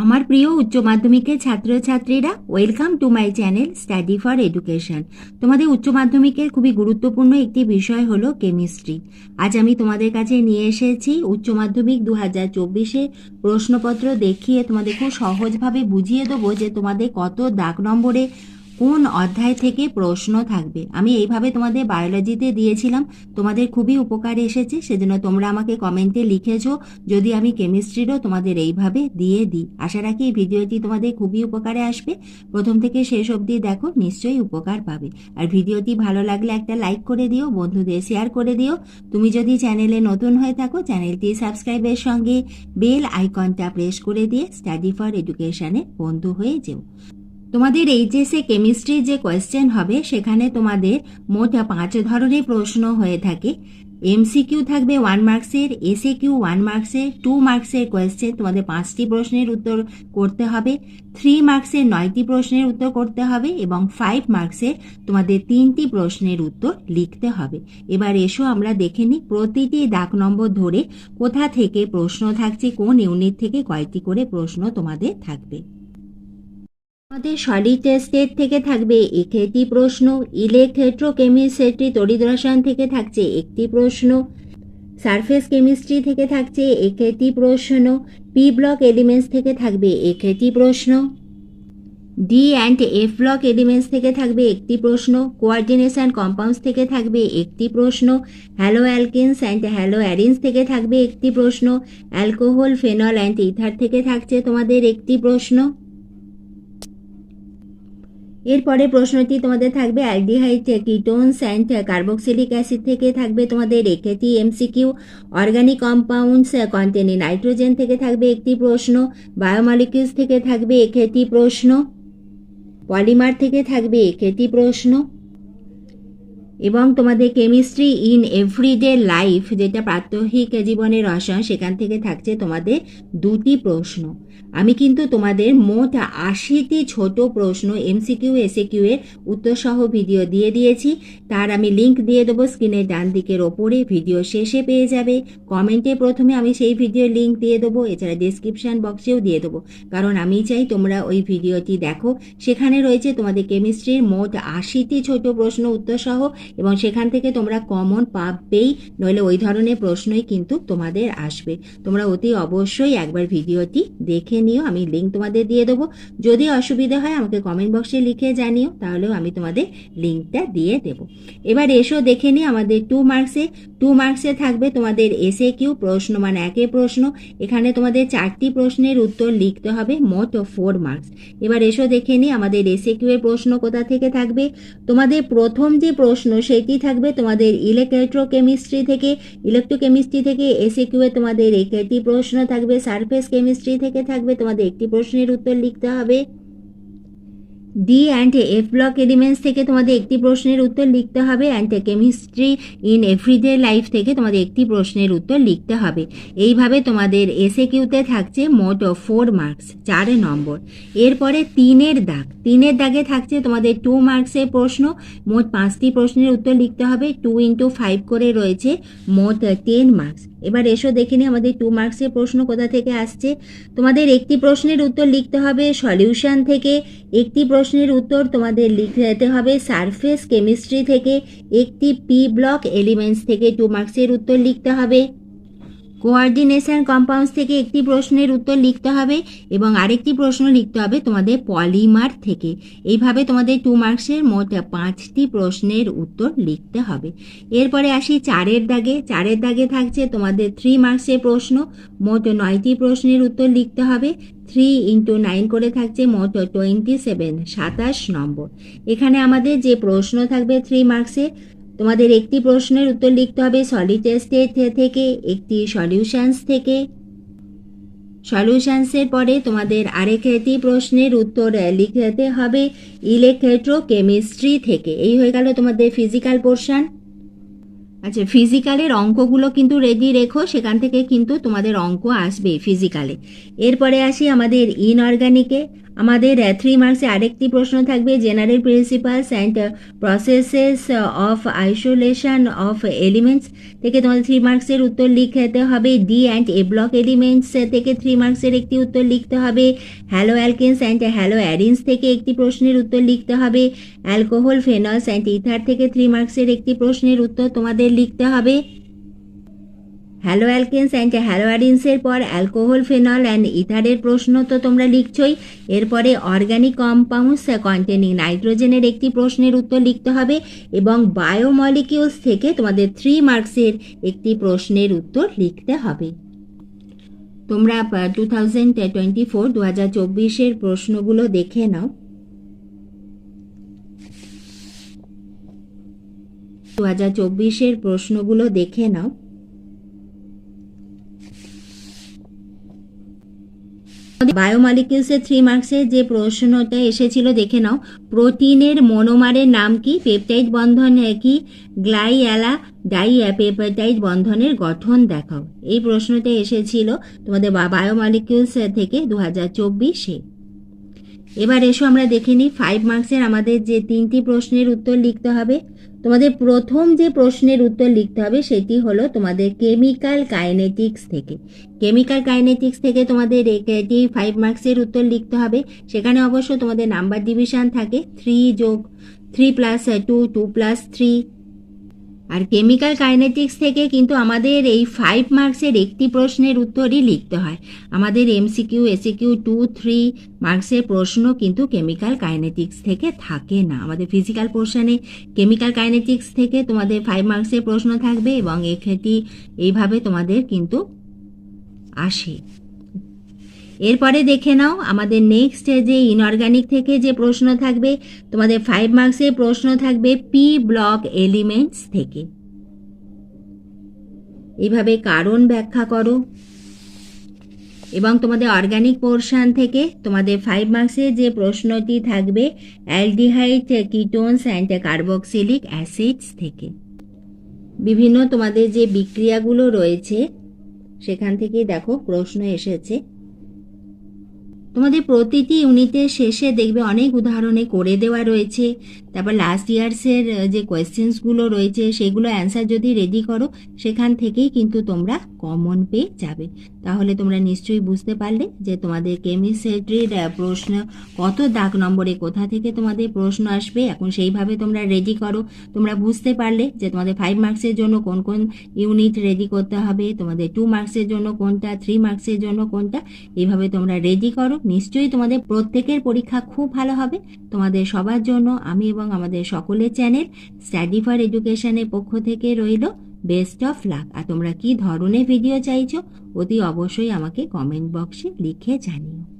আমার প্রিয় উচ্চ মাধ্যমিকের ছাত্রছাত্রীরা, welcome to my channel study for education. তোমাদের উচ্চ মাধ্যমিকের খুবই গুরুত্বপূর্ণ একটি বিষয় হলো কেমিস্ট্রি। আজ আমি তোমাদের কাছে নিয়ে এসেছি উচ্চ মাধ্যমিক 2024-এ প্রশ্নপত্র দেখিয়ে তোমাদের খুব সহজভাবে বুঝিয়ে দেবো যে তোমাদের কত দাগ নম্বরে কোন অধ্যায় থেকে প্রশ্ন থাকবে। আমি এইভাবে তোমাদের বায়োলজিতে দিয়েছিলাম, তোমাদের খুবই উপকার এসেছে, সেজন্য তোমরা আমাকে কমেন্টে লিখেছো যদি আমি কেমিস্ট্রিরও তোমাদের এইভাবে দিয়ে দিই। আশা রাখি এই ভিডিওটি তোমাদের খুবই উপকারে আসবে। প্রথম থেকে শেষ অবধি দেখো, নিশ্চয়ই উপকার পাবে। আর ভিডিওটি ভালো লাগলে একটা লাইক করে দিও, বন্ধুদের শেয়ার করে দিও। তুমি যদি চ্যানেলে নতুন হয়ে থাকো, চ্যানেলটি সাবস্ক্রাইবের সঙ্গে বেল আইকনটা প্রেস করে দিয়ে স্টাডি ফর এডুকেশনে বন্ধু হয়ে যেও। তোমাদের এইচএসএ কেমিস্ট্রির যে কোয়েশ্চেন হবে, সেখানে তোমাদের মোট 5 ধরনের প্রশ্ন হয়ে থাকে। এমসিকিউ থাকবে 1 মার্কসের, এসএকিউ 1 মার্কসের, 2 মার্কসের কোয়েশ্চেন তোমাদের 5টি প্রশ্নের উত্তর করতে হবে, 3 মার্কসের 9টি প্রশ্নের উত্তর করতে হবে এবং 5 মার্কসের তোমাদের 3টি প্রশ্নের উত্তর লিখতে হবে। এবার এসো আমরা দেখে নিই প্রতিটি দাগ নম্বর ধরে কোথা থেকে প্রশ্ন থাকছে, কোন ইউনিট থেকে কয়টি করে প্রশ্ন তোমাদের থাকবে। আমাদের সলিড স্টেট থেকে থাকবে একটি প্রশ্ন, ইলেকট্রোকেমিস্ট্রি তড়িৎ রসায়ন থেকে থাকছে একটি প্রশ্ন, সারফেস কেমিস্ট্রি থেকে থাকছে একটি প্রশ্ন, পি ব্লক এলিমেন্টস থেকে থাকবে একটি প্রশ্ন, D and F block elements থেকে থাকবে একটি প্রশ্ন, কোঅর্ডিনেশন কম্পাউন্ডস থেকে থাকবে একটি প্রশ্ন, হ্যালো অ্যালকিনস অ্যান্ড হ্যালো অ্যারিনস থেকে থাকবে একটি প্রশ্ন, অ্যালকোহল ফেনল অ্যান্ড ইথার থেকে থাকছে তোমাদের একটি প্রশ্ন। এরপরে প্রশ্নটি তোমাদের থাকবে aldehyde ketones and carboxylic acid থেকে থাকবে তোমাদের একটি MCQ, organic compounds containing nitrogen থেকে থাকবে একটি প্রশ্ন, বায়োমলিকিউলস থেকে থাকবে একটি প্রশ্ন, পলিমার থেকে থাকবে একটি প্রশ্ন এবং তোমাদের কেমিস্ট্রি ইন এভরিডে লাইফ, যেটা প্রাত্যহিক জীবনের রসায়ন, সেখান থেকে থাকছে তোমাদের 2টি প্রশ্ন। আমি কিন্তু তোমাদের মোট 80টি ছোট প্রশ্ন এমসিকিউ এসএকিউ এর উত্তর সহ ভিডিও দিয়ে দিয়েছি। তার আমি লিঙ্ক দিয়ে দেবো স্ক্রিনের ডান দিকের ওপরে, ভিডিও শেষে পেয়ে যাবে। কমেন্টে প্রথমে আমি সেই ভিডিওর লিঙ্ক দিয়ে দেবো, এছাড়া ডেসক্রিপশন বক্সেও দিয়ে দেবো, কারণ আমি চাই তোমরা ওই ভিডিওটি দেখো। সেখানে রয়েছে তোমাদের কেমিস্ট্রির মোট 80টি ছোট প্রশ্ন উত্তর সহ, এবং সেখান থেকে তোমরা কমন পাবেই, নইলে ওই ধরনের প্রশ্নই কিন্তু তোমাদের আসবে। তোমরা অতি অবশ্যই একবার ভিডিওটি দেখে নিও, আমি লিঙ্ক তোমাদের দিয়ে দেবো। যদি অসুবিধা হয় আমাকে কমেন্ট বক্সে লিখে জানিও, তাহলেও আমি তোমাদের লিঙ্কটা দিয়ে দেবো। এবার এসো দেখে নিই আমাদের 2 মার্কসে থাকবে তোমাদের এসএকিউ প্রশ্ন, মানে একে প্রশ্ন। এখানে তোমাদের 4টি প্রশ্নের উত্তর লিখতে হবে, মোট 4 মার্কস। এবার এসো দেখে নিই আমাদের এসএকিউ এর প্রশ্ন কোথা থেকে থাকবে। তোমাদের প্রথম যে প্রশ্ন সেটি থাকবে তোমাদের ইলেকট্রোকেমিস্ট্রি থেকে এসএকিউ এ তোমাদের একটি প্রশ্ন থাকবে, সারফেস কেমিস্ট্রি থেকে থাকবে তোমাদের একটি প্রশ্নের উত্তর লিখতে হবে, D and F block elements থেকে তোমাদের একটি প্রশ্নের উত্তর লিখতে হবে, and chemistry in everyday life থেকে তোমাদের একটি প্রশ্নের উত্তর লিখতে হবে। এইভাবে তোমাদের এসএকিউতে থাকছে মোট 4 মার্কস, 4 নম্বর। এরপরে 3 দাগে থাকছে তোমাদের 2 মার্কসের প্রশ্ন, মোট 5টি প্রশ্নের উত্তর লিখতে হবে, 2 × 5 করে রয়েছে, মোট 10 মার্কস। এবার এসো দেখে নিই আমাদের 2 মার্কসের প্রশ্ন কোথা থেকে আসছে। তোমাদের একটি প্রশ্নের উত্তর লিখতে হবে সলিউশন থেকে, একটি প্রশ্নের উত্তর তোমাদের লিখতে হবে সারফেস কেমিস্ট্রি থেকে, একটি পি ব্লক এলিমেন্টস থেকে 2 মার্কসের উত্তর লিখতে হবে, কোঅর্ডিনেশন কম্পাউন্ডস থেকে একটি প্রশ্নের উত্তর লিখতে হবে এবং আরেকটি প্রশ্ন লিখতে হবে তোমাদের পলিমার থেকে। এইভাবে তোমাদের 2 মার্কসের মোট 5টি প্রশ্নের উত্তর লিখতে হবে। এরপরে আসি 4 দাগে থাকছে তোমাদের 3 মার্কসের প্রশ্ন, মোট 9টি প্রশ্নের উত্তর লিখতে হবে, 3 × 9 করে থাকছে, মোট 27 নম্বর। এখানে আমাদের যে প্রশ্ন থাকবে 3 মার্কসে, তোমাদের একটি প্রশ্নের উত্তর লিখতে হবে সলিড স্টেট থেকে, একটি সলিউশনস থেকে, সলিউশনসের পরে তোমাদের আরেকটি প্রশ্নের উত্তর লিখতে হবে ইলেকট্রোকেমিস্ট্রি থেকে। এই হয়ে গেল তোমাদের ফিজিক্যাল পোর্শন। আচ্ছা, ফিজিক্যালের অঙ্কগুলো কিন্তু রেডি রেখো, সেখান থেকে কিন্তু তোমাদের অঙ্ক আসবে ফিজিক্যালে। এরপরে আসি আমাদের ইনঅর্গানিকে। আমাদের 3 মার্কসে আরেকটি প্রশ্ন থাকবে general principles and processes of isolation of elements থেকে তোমাদের 3 মার্কসের উত্তর লিখতে হবে। D and a block elements থেকে 3 মার্কসের একটি উত্তর লিখতে হবে। হ্যালো অ্যালকেনস অ্যান্ড হ্যালো অ্যারিনস থেকে একটি প্রশ্নের উত্তর লিখতে হবে। অ্যালকোহল ফেনলস অ্যান্ড ইথার থেকে 3 মার্কসের একটি প্রশ্নের উত্তর তোমাদের লিখতে হবে। হ্যালো অ্যালকেনস অ্যান্ড হ্যালো অ্যারিনসের পর অ্যালকোহল ফেনল অ্যান্ড ইথারের প্রশ্ন তো তোমরা লিখছই। এরপরে অর্গানিক কম্পাউন্ডস কন্টেনিং নাইট্রোজেনের একটি প্রশ্নের উত্তর লিখতে হবে এবং বায়োমলিকিউলস থেকে তোমাদের 3 মার্কসের একটি প্রশ্নের উত্তর লিখতে হবে। তোমরা 2024 প্রশ্নগুলো দেখে নাও। 2024 প্রশ্নগুলো দেখে নাও। বায়োমলিকিউলসের 3 মার্কসের যে প্রশ্নটা এসেছিল দেখে নাও। প্রোটিনের মনোমারের নাম কি? পেপটাইড বন্ধন কি? গ্লাইয়ালা ডাইপেপটাইড বন্ধনের গঠন দেখাও। এই প্রশ্নটা এসেছিল তোমাদের বায়োমলিকিউলস থেকে 2024-এ। এবার এসো আমরা দেখে নিই 5 মার্কসের আমাদের যে 3টি প্রশ্নের উত্তর লিখতে হবে। তোমাদের প্রথম যে প্রশ্নের উত্তর লিখতে হবে সেটি হলো তোমাদের কেমিক্যাল কাইনেটিক্স থেকে। কেমিক্যাল কাইনেটিক্স থেকে তোমাদের এটি 5 মার্কসের উত্তর লিখতে হবে। সেখানে অবশ্য তোমাদের নাম্বার ডিভিশন থাকে 3+2 2+3। আর কেমিক্যাল কাইনেটিক্স থেকে কিন্তু আমাদের এই 5 মার্কসের একটি প্রশ্নের উত্তরই লিখতে হয়। আমাদের এমসিকিউ এসিকিউ 2-3 মার্কসের প্রশ্ন কিন্তু কেমিক্যাল কাইনেটিক্স থেকে থাকে না। আমাদের ফিজিক্যাল পোর্শনে কেমিক্যাল কাইনেটিক্স থেকে তোমাদের 5 মার্কসের প্রশ্ন থাকবে এবং এটি এইভাবে তোমাদের কিন্তু আসে। এরপরে দেখে নাও আমাদের নেক্সট যে ইনঅর্গানিক থেকে যে প্রশ্ন থাকবে তোমাদের 5 মার্কসের প্রশ্ন থাকবে পি ব্লক এলিমেন্টস থেকে। এইভাবে কারণ ব্যাখ্যা করো। এবং তোমাদের অর্গানিক পোর্শন থেকে তোমাদের 5 মার্কসের যে প্রশ্নটি থাকবে aldehyde ketones and carboxylic acids থেকে। বিভিন্ন তোমাদের যে বিক্রিয়াগুলো রয়েছে সেখান থেকে দেখো প্রশ্ন এসেছে। তোমাদের প্রতিটি ইউনিটের শেষে দেখবে অনেক উদাহরণে করে দেওয়া রয়েছে। তারপর লাস্ট ইয়ার্সের যে কোয়েশ্চেন্সগুলো রয়েছে সেগুলো অ্যান্সার যদি রেডি করো সেখান থেকেই কিন্তু তোমরা কমন পেয়ে যাবে। তাহলে তোমরা নিশ্চয়ই বুঝতে পারলে যে তোমাদের কেমিস্ট্রির প্রশ্ন কত দাগ নম্বরে কোথা থেকে তোমাদের প্রশ্ন আসবে। এখন সেইভাবে তোমরা রেডি করো। তোমরা বুঝতে পারলে যে তোমাদের 5 মার্কসের জন্য কোন কোন ইউনিট রেডি করতে হবে, তোমাদের 2 মার্কসের জন্য কোনটা, 3 মার্কসের জন্য কোনটা। এইভাবে তোমরা রেডি করো। নিশ্চয়ই তোমাদের প্রত্যেকের পরীক্ষা খুব ভালো হবে। তোমাদের সবার জন্য আমি এবং আমাদের সকলের চ্যানেল স্টাডি ফর এডুকেশনের পক্ষ থেকে রইল বেস্ট অফ লাক। আর তোমরা কি ধরনের ভিডিও চাইছো অতি অবশ্যই আমাকে কমেন্ট বক্সে লিখে জানিও।